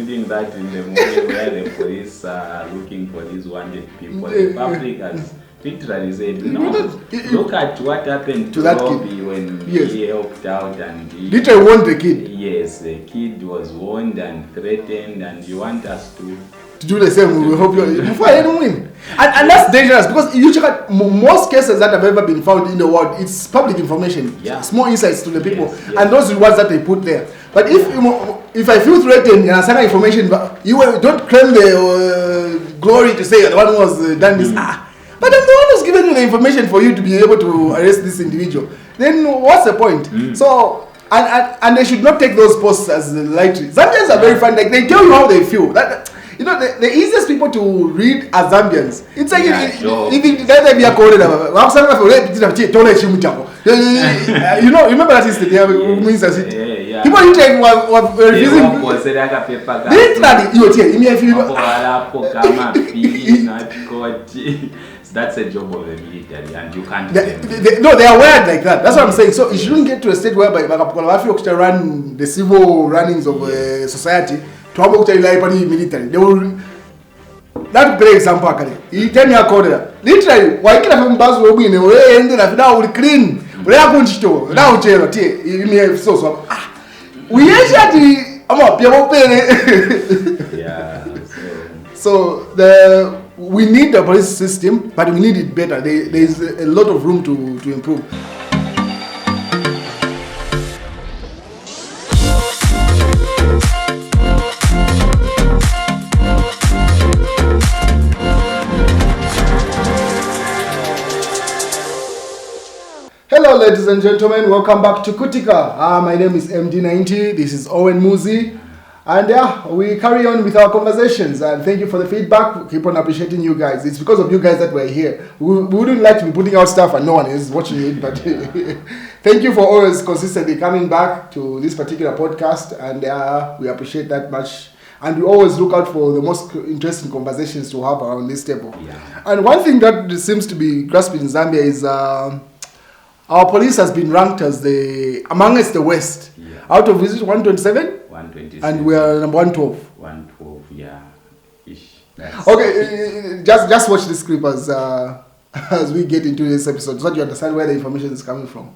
reading that in the movie where the police are looking for these wanted people. The public has literally said, no, look at what happened to that Robbie kid when he helped out and he literally warned the kid. Yes, the kid was warned and threatened, and you want us to do the same. We hope you before I don't win. And that's dangerous because you check out most cases that have ever been found in the world, it's public information. Yeah. Small insights to the people. Yes. And those rewards that they put there. But if I feel threatened and I send information, but you don't claim the glory to say the one who has done this. But I'm the one who's given you the information for you to be able to arrest this individual. Then what's the point? So and they should not take those posts as lightly. Zambians are very fun. Like they tell you how they feel. That, you know, the easiest people to read are Zambians. It's like if they be a code, you know, remember that history? Yeah. People were refusing. That's a job of the military, and you can't. No, they are wired like that. That's what I'm saying. So it shouldn't get to a state whereby they run the civil runnings of society. To have military, they will. That's a great example. He tell me a code. Literally, why can't I buzz will be in a way and then I will clean. We are going to store. Now, we actually, so we need the police system, but we need it better. There is a lot of room to improve. Hello ladies and gentlemen, welcome back to Kutika. My name is MD90, this is Owen Muzi. And we carry on with our conversations, and thank you for the feedback. We keep on appreciating you guys. It's because of you guys that we're here. We wouldn't like to be putting out stuff and no one is watching it, but thank you for always consistently coming back to this particular podcast, and we appreciate that much. And we always look out for the most interesting conversations to have around this table. Yeah. And one thing that seems to be grasping in Zambia is our police has been ranked as amongst the West. Yeah. Out of, is it 127? 127. And we are number 112. 112, yeah. Ish. Okay, just watch this clip as we get into this episode so that you understand where the information is coming from.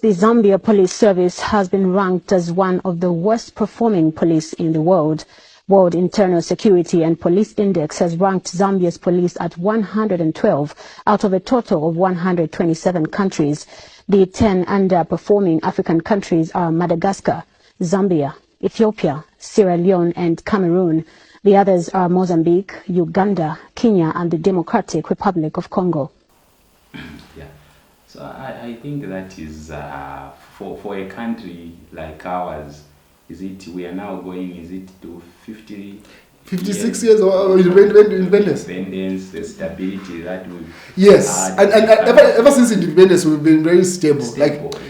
The Zambia Police Service has been ranked as one of the worst performing police in the world. World Internal Security and Police Index has ranked Zambia's police at 112 out of a total of 127 countries. The 10 underperforming African countries are Madagascar, Zambia, Ethiopia, Sierra Leone and Cameroon. The others are Mozambique, Uganda, Kenya and the Democratic Republic of Congo. Yeah, so I think that is for a country like ours, we are now going, to 56 years of independence. The stability that we've Yes, and ever since independence we've been very stable.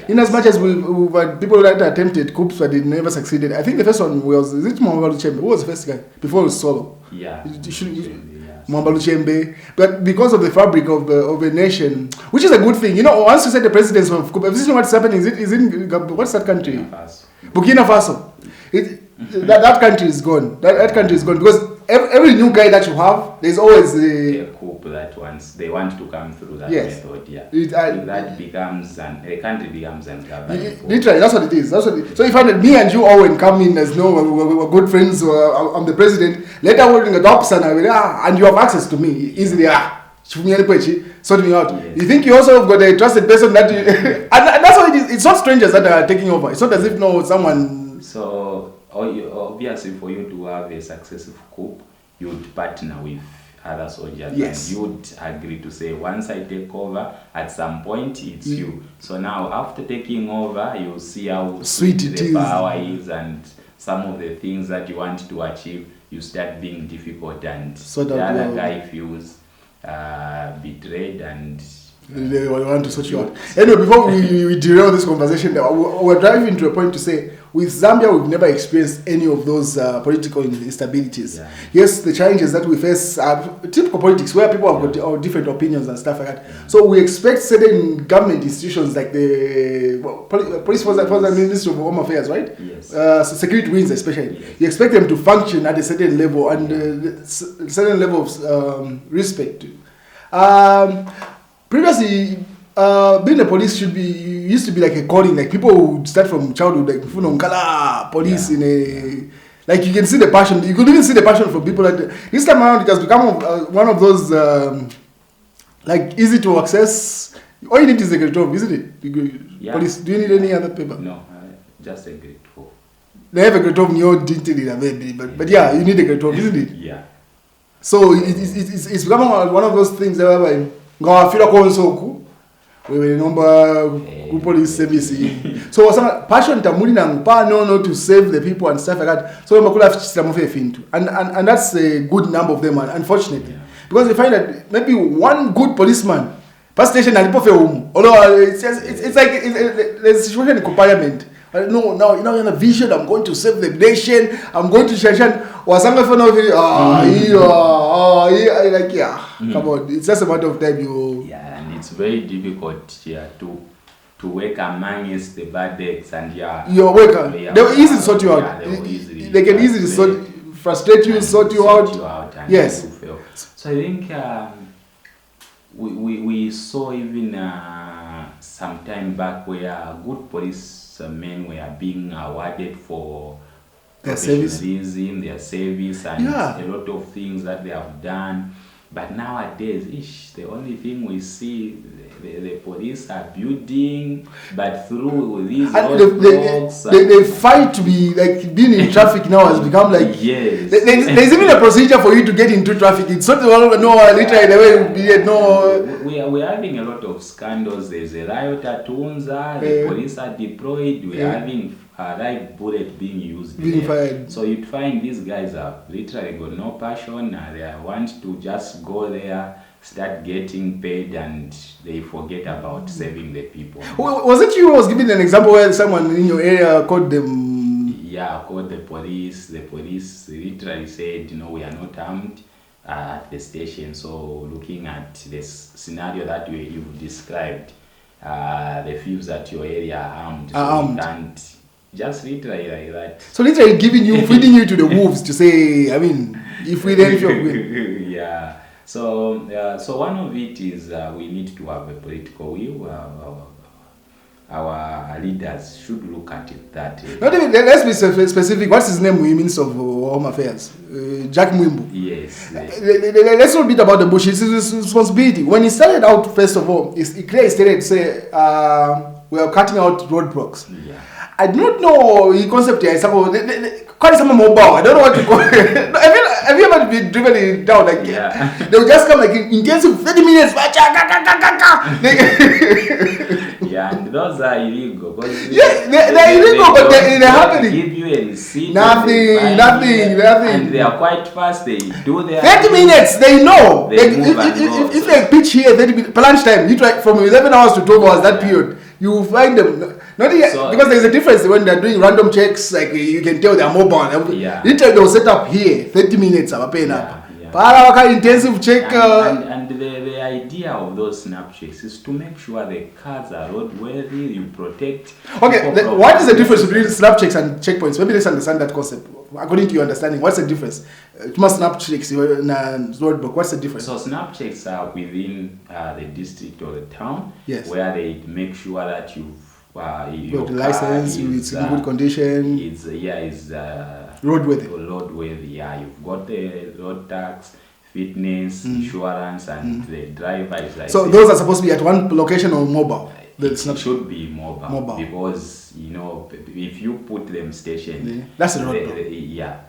In as much as we've had people that attempted coups but they never succeeded. I think the first one was, is it Mwamba Luchembe? Who was the first guy? Before it was Solo. Yeah. Mwamba Luchembe. But because of the fabric of a nation, which is a good thing. You know, once you say the presidents of Cuba, this is what's happening. Is in what's that country? Burkina Faso. That country is gone. That country is gone because every new guy that you have, there's always a coup that once they want to come through that method. Yeah, that becomes a country becomes ungovernable. Literally, that's what it is. So if me and you Owen come in as we're good friends, I'm the president. Later we're in the tops and and you have access to me easily. Sort me out. Yes. You think you also have got a trusted person that you, and that's what it is. It's not strangers that are taking over. It's not as if someone. So obviously, for you to have a successful coup, you would partner with other soldiers. Yes. And you would agree to say, once I take over, at some point it's you. So now, after taking over, you'll see how sweet the power is, and some of the things that you want to achieve, you start being difficult, and so the other guy feels betrayed and they want to sort you out. Anyway, before we derail this conversation, we're driving to a point to say with Zambia, we've never experienced any of those political instabilities. Yeah. Yes, the challenges that we face are typical politics where people have got different opinions and stuff like that. So we expect certain government institutions like the police force and Ministry of Home Affairs, right? Yes. So security wings especially. Yes. You expect them to function at a certain level and certain level of respect. Previously, being a police used to be like a calling. Like people would start from childhood, like police in a, like you can see the passion. You could even see the passion from people. Like this time around, it has become one of those like easy to access. All you need is a grade 12, isn't it? Police. Do you need any other paper? No, just a grade 12. They have a grade 12 in your dignity, but yeah, you need a grade 12, isn't it? Yeah. So it's becoming one of those things whereby go feel like we were number police service. So some passion tamuli na mpano to save the people and stuff like that. So and that's a good number of them, unfortunately, because we find that maybe one good policeman per station although it's like there's a situation in parliament. No, now you have a vision. I'm going to save the nation. I'm going to Shashan. Come on, it's just a matter of time. And it's very difficult to work amongst the bad eggs and your worker. They will easily sort you out. They can easily frustrate you, sort you out. Yes. So I think we saw even some time back where good policemen were being awarded for their service, their service, and a lot of things that they have done. But nowadays, the only thing we see, the police are building, but through these roadblocks, they fight to be like being in traffic now has become like there's even a procedure for you to get into traffic. It's not literally the way we're having a lot of scandals. There's a riot at Tunza, the police are deployed, we're having live bullet being used there. So you'd find these guys have literally got no passion. They want to just go there, start getting paid, and they forget about saving the people. Was it you who was giving an example where someone in your area called them? Yeah, called the police. The police literally said, we are not armed at the station. So looking at this scenario that you've described, the thieves at your area are armed. So you can't just literally like that. So literally feeding you to the wolves to say, I mean, if we then win. Yeah. So one of it is we need to have a political will. Our leaders should look at it that way. Not even, let's be specific. What's his name? Minister of Home Affairs, Jack Mwimbu. Yes. Let's not beat about the bush. It's his responsibility. When he started out, first of all, he clearly stated to say we are cutting out roadblocks. Yeah. I do not know the concept here. Call it some mobile. I don't know what to call it. Have you ever been driven down like they will just come like intensive 30 minutes. And those are illegal. They're illegal, but they're happening. Give you a receipt. Nothing. And they are quite fast. They do their 30 minutes. They know. If they pitch here 30 minutes, lunch time, you try from 11 hours to 12 hours. That period, you will find them. Because there's a difference when they're doing random checks. Like you can tell they're mobile. Literally, they'll set up here 30 minutes. I'm paying up. Intensive check. And the idea of those snap checks is to make sure the cars are roadworthy, you protect. Okay, what is the difference between snap checks and checkpoints? Maybe let's understand that concept. According to your understanding, what's the difference? Snap checks and roadblock. What's the difference? So snap checks are within the district or the town, where they make sure that you've your license, it's in good condition. It's roadworthy. Yeah, you've got the road tax, fitness, insurance, and the driver is like. So those are supposed to be at one location or mobile. It should be mobile because if you put them stationed, that's a roadblock.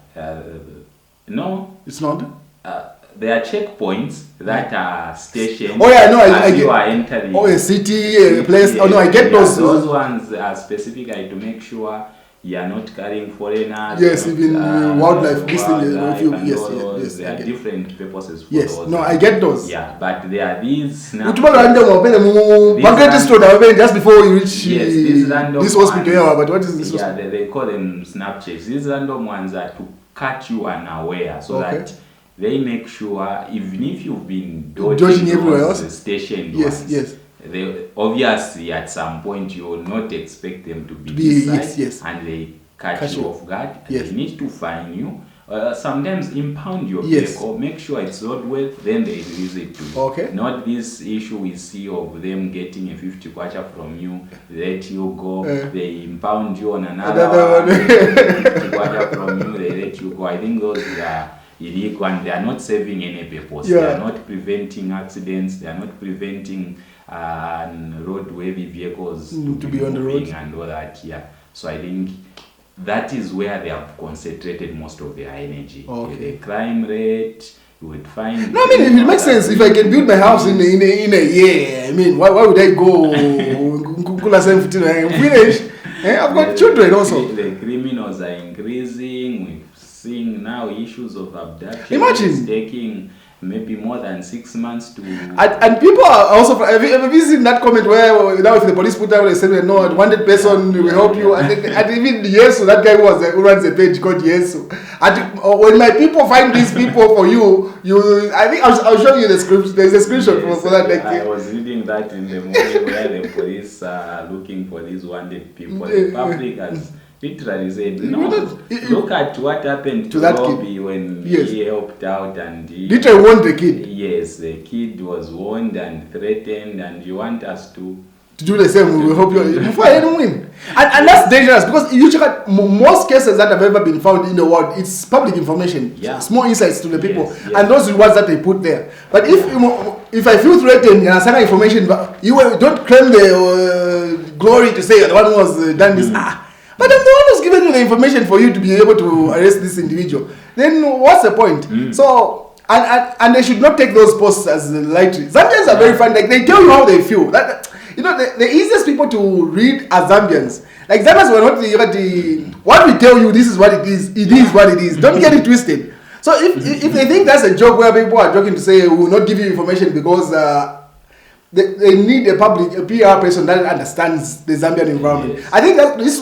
No, it's not. There are checkpoints that are stationed. You are entering. A city, a place. I get those. Those ones are specific to make sure you are not carrying foreigners. Yes, even wildlife. there are different purposes for yes. those. No, I get those. Yeah, but there are these now. Just before you reach this hospital. Yeah, but what is this? Yeah, they call them Snapchats. These random ones are to catch you unaware, so that they make sure even if you've been dodging everywhere else, stationed ones, they obviously at some point you will not expect them to be this side, and they catch you off guard. They need to fine you. Sometimes impound your vehicle, make sure it's roadworthy, then they release it to you. Not this issue we see of them getting a 50 kwacha from you, let you go, they impound you on another one, 50 kwacha from you, they let you go. I think those are illegal and they are not serving any purpose. They are not preventing accidents, they are not preventing roadworthy vehicles to be on the road and all that. So I think that is where they have concentrated most of their energy. The crime rate, you would find. No, I mean it makes sense. If I can build my house in a year, I mean, why would I go finish? I've got children also. The criminals are increasing. We're seeing now issues of abduction. Imagine taking maybe more than 6 months to. And people are also. Have you seen that comment where now if the police put out a statement, no, wanted person will help you, and even Yesu, that guy who runs a page called Yesu. And when my people find these people for you, I think I'll show you the script. There's a screenshot for that. I was reading that in the morning where the police are looking for these wanted people. The public has literally said, no, look at what happened to Robbie when he helped out and he literally warned the kid. Yes, the kid was warned and threatened, and you want us to do the same. We will help you before I don't win. And that's dangerous because you check out most cases that have ever been found in the world, it's public information. Small insights to the people, and those rewards that they put there. But if I feel threatened and I send information, but you don't claim the glory to say you're the one who has done this. But I'm the one who's given you the information for you to be able to arrest this individual. Then what's the point? So, and they should not take those posts as lightly. Zambians are very fun. Like, they tell you how they feel. That, the easiest people to read are Zambians. Like, Zambians were not what we tell you, this is what it is. It is what it is. Don't get it twisted. So if they think that's a joke where people are joking to say we will not give you information because they need a PR person that understands the Zambian environment. I think that this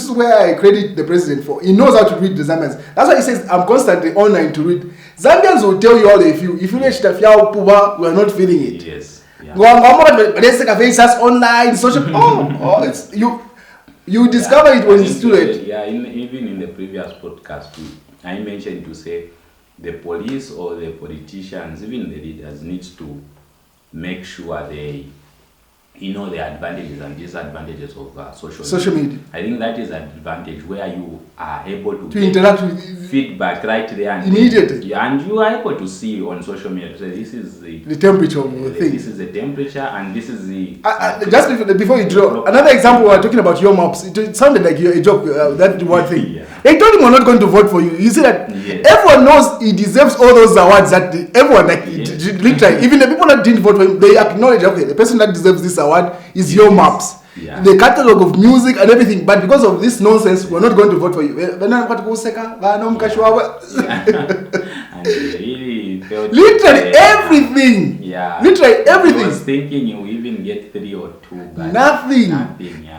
is where I credit the president for. He knows how to read the Zambians. That's why he says I'm constantly online to read. Zambians will tell you how they feel. If you we are not feeling it. Yes. Online, social. It's you discover it when it's too late. Even in the previous podcast, I mentioned to say the police or the politicians, even the leaders, needs to make sure they know the advantages and disadvantages of social media. I think that is an advantage where you are able to interact with feedback right there and immediately. And you are able to see on social media, so this is the temperature of the thing. This is the temperature and this is the... just before you draw, another example, we were talking about your maps. It sounded like a joke, that one thing. They told him we're not going to vote for you. You see that everyone knows he deserves all those awards that everyone, literally, even the people that didn't vote for him, they acknowledge, okay, the person that deserves this award is your maps. The catalog of music and everything, but because of this nonsense, we're not going to vote for you. And really literally everything. Literally everything. I was thinking you even get 3 or 2, but nothing.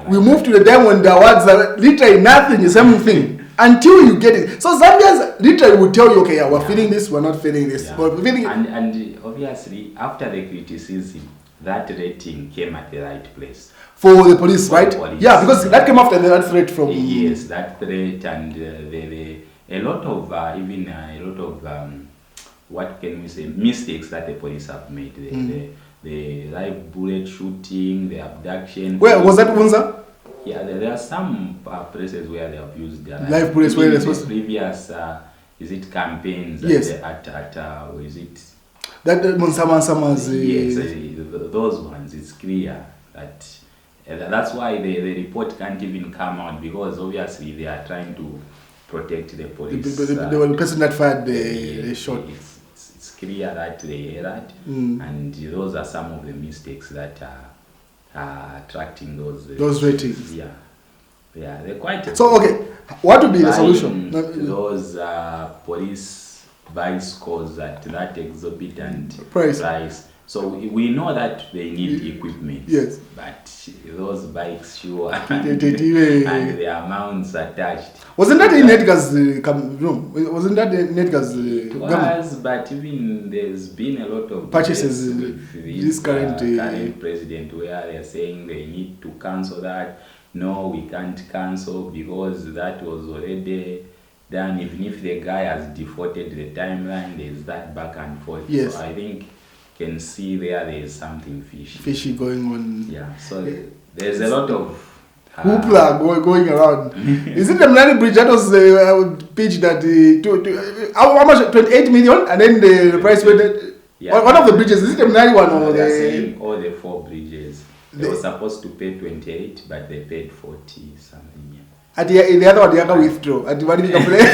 We moved to the time when the awards are literally nothing, the same thing. Until you get it. So Zambians literally will tell you, okay, we're feeling this, we're not feeling this. We're feeling and obviously, after the criticism, that rating came at the right place. For the police, right? Yeah, because that came after that threat from... Yes, that threat and a lot of what can we say, mistakes that the police have made. The live bullet shooting, the abduction. Where was that, Unza? Yeah, there are some places where they have used their live bullets. Where the previous is it campaigns? Yes. Is it that Monsama's? Yes, those ones. It's clear that that's why the report can't even come out, because obviously they are trying to protect the police. The person that fired the shot. It's clear that they erred, and those are some of the mistakes that are attracting those ratings. Yeah, they're quite. So okay, what would be the solution? Those police bicycles at that exorbitant price. So we know that they need equipment. Yes. But those bikes, sure, and the amounts attached. Wasn't that in Edgar's wasn't that in Edgar's it was, but even there's been a lot of purchases with this current president where they're saying they need to cancel that. No, we can't cancel because that was already done. Even if the guy has defaulted the timeline, there's that back and forth. Yes. So I think can see there's something fishy going on. Yeah, so there's a lot of hoopla going around. Is it the Mlani Bridge that was pitched that how much? 28 million, and then the price went. One of the bridges, is it the Mlani one or they're saying all the 4 bridges? They were supposed to pay 28, but they paid 40 something. Yeah. At the other one, they are withdraw. At the one, they complain.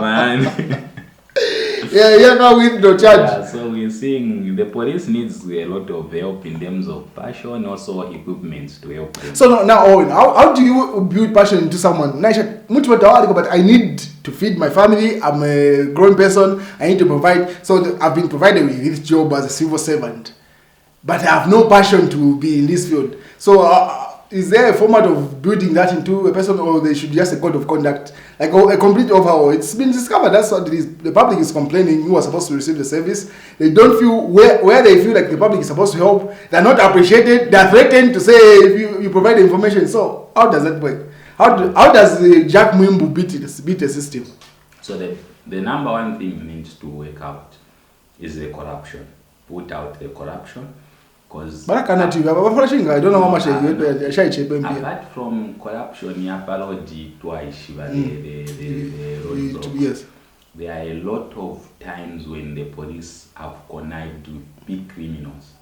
Man. Yeah, now with no charge. Yeah, so we're seeing the police needs a lot of help in terms of passion, also equipment to help them. So now, Owen, how do you build passion into someone? But I need to feed my family. I'm a grown person. I need to provide. So I've been provided with this job as a civil servant, but I have no passion to be in this field. So is there a format of building that into a person, or they should just a code of conduct, like a complete overhaul? It's been discovered that's what it is. The public is complaining who are supposed to receive the service. They don't feel where they feel like the public is supposed to help. They're not appreciated. They're threatened to say if you provide the information. So how does that work? How does Jack Mwimbu beat the system? So the number one thing needs to work out is the corruption. Put out the corruption. I don't know how much apart from corruption, yes. There are a lot of times when the police have connived with big criminals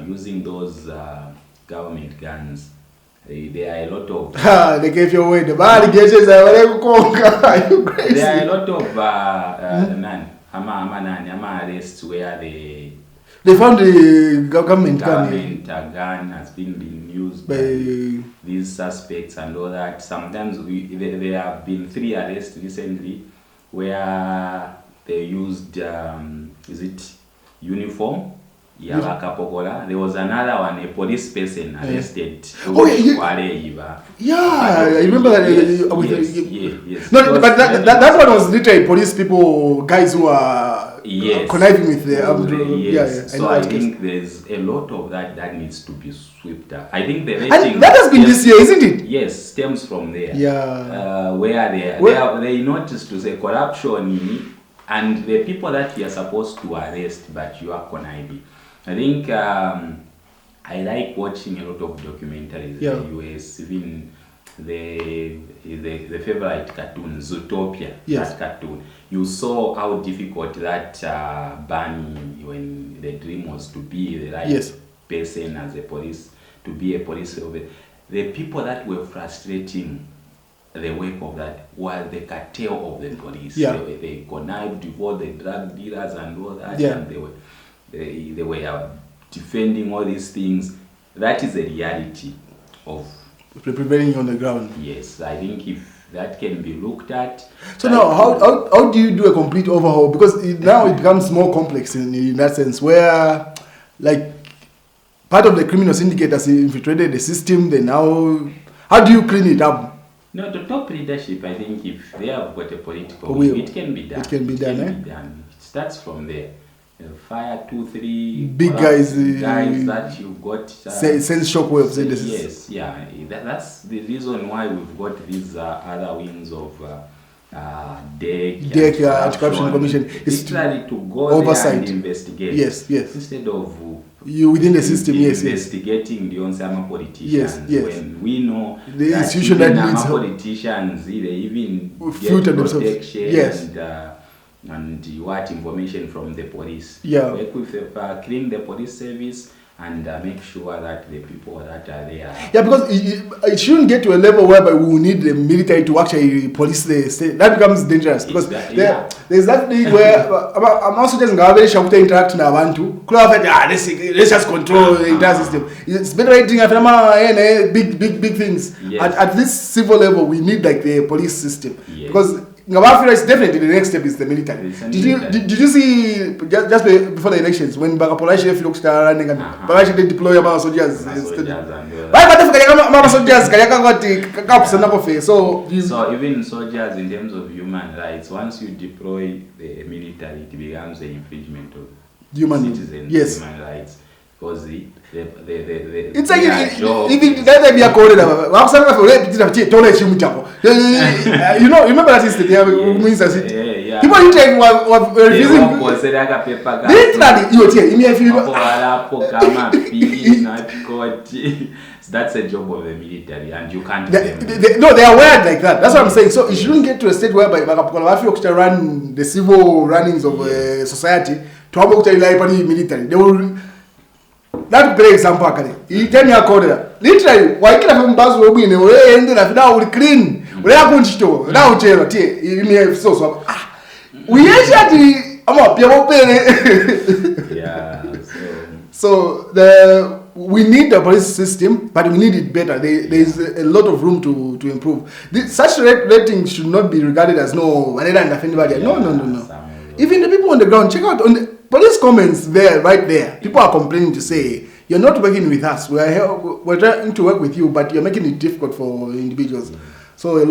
using those government guns. There are a lot of they gave you away the bad cases. There are a lot of arrests where they found the government gun has been used by these suspects and all that. Sometimes there have been 3 arrests recently where they used is it uniform? There was another one, a police person arrested. Yeah, I remember that. Yes. No, but that one was literally police people, guys who are conniving with the yes. So I think there's a lot of that needs to be swept up. I think and that has been this year, isn't it? Yes, stems from there. Yeah. Where they noticed to say corruption and the people that you are supposed to arrest, but you are conniving. I think I like watching a lot of documentaries in the US, even the favorite cartoon, Zootopia, that cartoon. You saw how difficult that Barney, when the dream was to be the right person as a police, to be a police officer. The people that were frustrating the work of that were the cartel of the police. They connived with all the drug dealers and all that, and they were defending all these things. That is the reality of prevailing on the ground. Yes, I think if that can be looked at. So now, how do you do a complete overhaul? Because now it becomes more complex in that sense, where like part of the criminal syndicate has infiltrated the system. Then how do you clean it up? No, the top leadership, I think, if they have got a political will, it can be done. It can be done. It starts from there. Fire 2-3 big guys that you've got sense shockwaves. Yes, that's the reason why we've got these other wings of DEC Anti-Corruption Commission. It's trying to go oversight there and investigate. Yes. Instead of you within the system, investigating the Onsama politicians. When we know the institution that needs politicians, they even filter get protection and what information from the police. Work with clean the police service and make sure that the people that are there. Yeah, because it shouldn't get to a level whereby we need the military to actually police the state. That becomes dangerous because there's that thing where I'm also just very shocked to interact with abantu. Let's just control the entire system. It's better writing big things. Yes. At this civil level, we need like the police system because. Is definitely the next step is the military. Did you see just before the elections when Bagapolashi looks running and Bagashi did deploy about soldiers? So even soldiers in terms of human rights, once you deploy the military, it becomes an infringement of citizens' human rights. Because it's like even that be a code. You know, remember that system? Yeah. People you take were refusing. That's a job of the military, and you can't. No, they are wired like that. That's what I'm saying. So it shouldn't get to a state whereby you run the civil runnings of society to have to rely on the military. They will. That great example actually. He tell me a code. Literally, why can't I buzz will be in a way and then now will clean. We are going to now jail. So we actually so we need the police system, but we need it better. There is a lot of room to improve. Such rating should not be regarded as no. No. Even the people on the ground, check out on the police comments there, right there. People are complaining to say, you're not working with us. We're trying to work with you, but you're making it difficult for individuals. So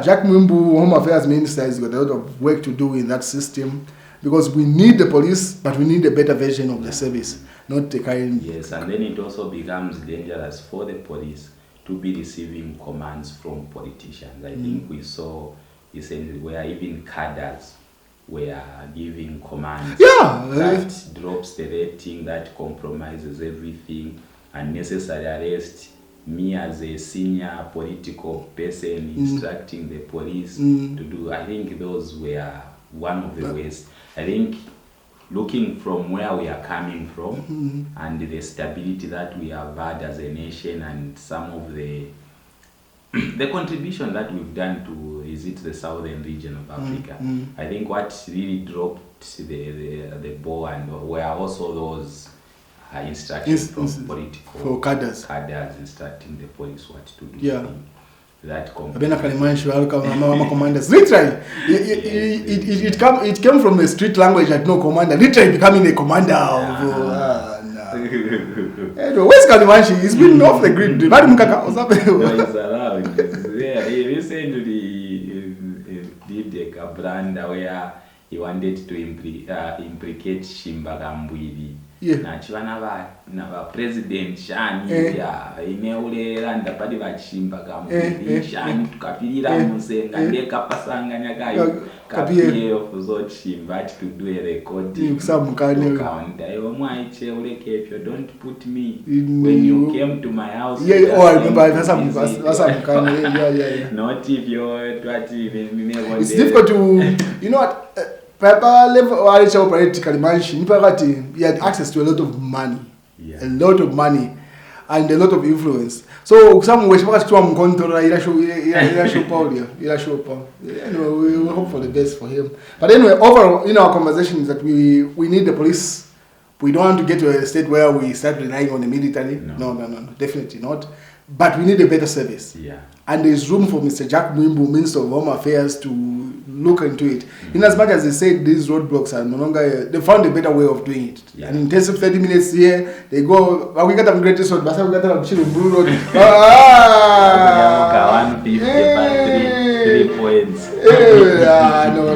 Jack Mwimbu, Home Affairs Minister, has got a lot of work to do in that system because we need the police, but we need a better version of the service, not the kind. Yes, and then it also becomes dangerous for the police to be receiving commands from politicians. I think we saw recently where even cadres were giving commands that drops the rating, that compromises everything, unnecessary arrest, me as a senior political person instructing the police to do. I think those were one of the ways. I think looking from where we are coming from and the stability that we have had as a nation and some of the contribution that we've done to the southern region of Africa. I think what really dropped the ball and were also those instructions from political cadres instructing the police what to do. Yeah. That commanders. Literally, it came from the street language at no commander. Literally becoming a commander of. Anyway, where's Kalimanshi? He's been off the grid. No, he's around. He recently did a Gabranda where he wanted to implicate Shimba Gambwili. Na chivana va president shani ineulera padi vachimba Gambwili shani tukapirira musenga ndekapasanganya kayo kapiye kuzochimba to do a recording count iwe mwaiche ulekepyo don't put me when you came to my house. I remember not if you're it's difficult to you know what Papa level operate Kalimanshi, he had access to a lot of money. A lot of money and a lot of influence. So some way to control anyway, we hope for the best for him. But anyway, overall in our conversations that we need the police. We don't want to get to a state where we start relying on the military. No, definitely not. But we need a better service. Yeah. And there's room for Mr. Jack Mwimbu, Minister of Home Affairs, to look into it. In as much as they said these roadblocks are no longer, they found a better way of doing it. Yeah. An intensive 30 minutes here, they go, we got them greatest road, but we got them blue road. 3 points. No.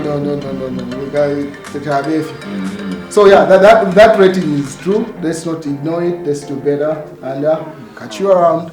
So yeah, that rating is true. Let's not ignore it. Let's do better. And catch you around.